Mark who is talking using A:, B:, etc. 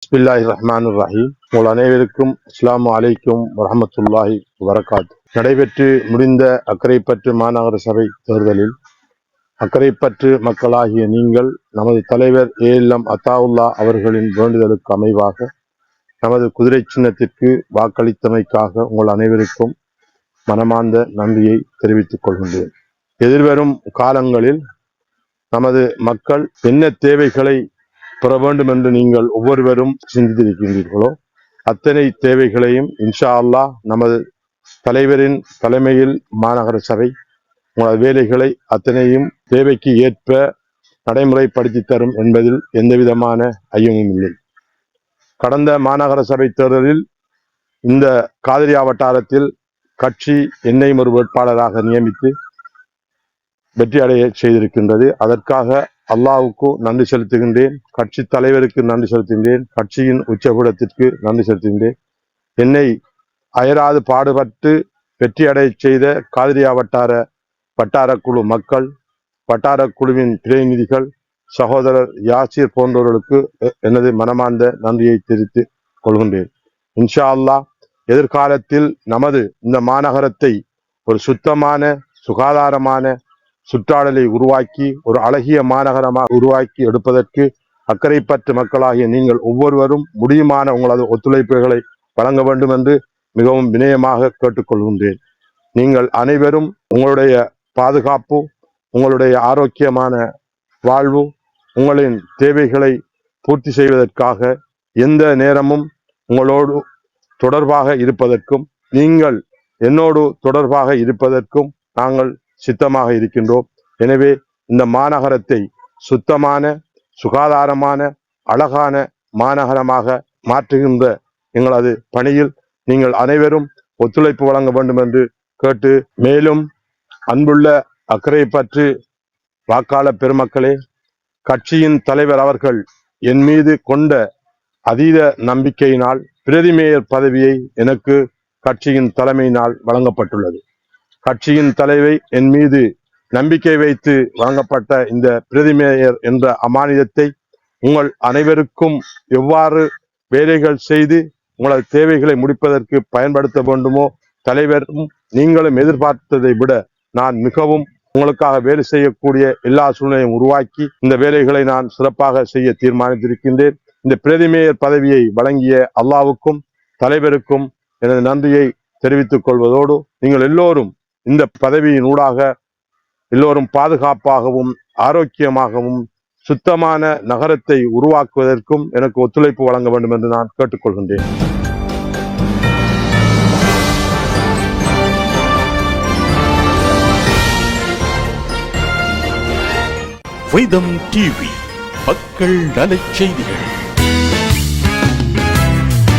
A: பிஸ்மில்லாஹிர்ரஹ்மானிர்ரஹீம். உங்கள் அனைவருக்கும் அஸ்ஸலாமு அலைக்கும் வரஹ்மத்துல்லாஹி வபரகாத்துஹு. நடைபெற்று முடிந்த அக்கரைப்பற்று மாநகர சபை தேர்தலில் அக்கரைப்பற்று மக்களாகிய நீங்கள் நமது தலைவர் ஏஎல்எம் அத்தாவுல்லா அவர்களின் வேண்டுதலுக்கு அமைவாக நமது குதிரை சின்னத்திற்கு வாக்களித்தமைக்காக உங்கள் அனைவருக்கும் மனமார்ந்த நன்றியை தெரிவித்துக் கொள்கின்றேன். எதிர்வரும் காலங்களில் நமது மக்கள் என்ன தேவைகளை பெற வேண்டும் என்று நீங்கள் ஒவ்வொருவரும் சிந்தித்திருக்கின்றீர்களோ அத்தனை தேவைகளையும் இன்ஷா அல்லாஹ் நமது தலைவரின் தலைமையில் மாநகர சபை உங்களது வேலைகளை அத்தனையும் தேவைக்கு ஏற்ப நடைமுறைப்படுத்தி தரும் என்பதில் எந்தவிதமான ஐயமும் இல்லை. கடந்த மாநகர சபை தேர்தலில் இந்த காதிரியா வட்டாரத்தில் கட்சி என்னையும் ஒரு வேட்பாளராக நியமித்து வெற்றி அடைய செய்திருக்கின்றது. அதற்காக அல்லாஹ்வுக்கு நன்றி செலுத்துகின்றேன், கட்சி தலைவருக்கு நன்றி செலுத்துகின்றேன், கட்சியின் உச்சபீடத்திற்கு நன்றி செலுத்துகின்றேன். என்னை அயராது பாடுபட்டு வெற்றி அடைய செய்த காதிரியா வட்டார குழு மக்கள், வட்டார குழுவின் பிரதிநிதிகள், சகோதரர் யாசிர் போன்றவர்களுக்கு எனது மனமார்ந்த நன்றியை தெரிவித்துக் கொள்கின்றேன். இன்ஷா அல்லாஹ் எதிர்காலத்தில் நமது இந்த மாநகரத்தை ஒரு சுத்தமான சுகாதாரமான சுற்றாடலை உருவாக்கி ஒரு அழகிய மாநகரமாக உருவாக்கி எடுப்பதற்கு அக்கரைப்பற்று மக்களாகிய நீங்கள் ஒவ்வொருவரும் முடியுமான உங்களது ஒத்துழைப்புகளை வழங்க வேண்டும் என்று மிகவும் வினயமாக கேட்டுக்கொள்கின்றேன். நீங்கள் அனைவரும் உங்களுடைய பாதுகாப்பு, உங்களுடைய ஆரோக்கியமான வாழ்வு, உங்களின் தேவைகளை பூர்த்தி செய்வதற்காக எந்த நேரமும் உங்களோடு தொடர்பாக இருப்பதற்கும் நீங்கள் என்னோடு தொடர்பாக இருப்பதற்கும் நாங்கள் சித்தமாக இருக்கின்றோம். எனவே இந்த மாநகரத்தை சுத்தமான சுகாதாரமான அழகான மாநகரமாக மாற்றுகின்ற எங்களது பணியில் நீங்கள் அனைவரும் ஒத்துழைப்பு வழங்க வேண்டும் என்று கேட்டு, மேலும் அன்புள்ள அக்கரைப்பற்று வாக்காளர் பெருமக்களே, கட்சியின் தலைவர் அவர்கள் என் மீது கொண்ட அதீத நம்பிக்கையினால் பிரதி மேயர் பதவியை எனக்கு கட்சியின் தலைமையினால் வழங்கப்பட்டுள்ளது. கட்சியின் தலைவை என் மீது நம்பிக்கை வைத்து வழங்கப்பட்ட இந்த பிரதி மேயர் என்ற அமானிதத்தை உங்கள் அனைவருக்கும் எவ்வாறு வேலைகள் செய்து உங்களது தேவைகளை முடிப்பதற்கு பயன்படுத்த வேண்டுமோ தலைவரும் நீங்களும் எதிர்பார்த்ததை விட நான் மிகவும் உங்களுக்காக வேலை செய்யக்கூடிய எல்லா சூழ்நிலையும் உருவாக்கி இந்த வேலைகளை நான் சிறப்பாக செய்ய தீர்மானித்திருக்கின்றேன். இந்த பிரதி மேயர் பதவியை வழங்கிய அல்லாஹ்வுக்கும் தலைவருக்கும் எனது நன்றியை தெரிவித்துக் கொள்வதோடு, நீங்கள் எல்லோரும் இந்த பதவியின் ஊடாக எல்லோரும் பாதுகாப்பாகவும் ஆரோக்கியமாகவும் சுத்தமான நகரத்தை உருவாக்குவதற்கும் எனக்கு ஒத்துழைப்பு வழங்க வேண்டும் என்று நான் கேட்டுக்கொள்கின்றேன்.
B: வேதம் டிவி மக்கள் நலச் செய்திகள்.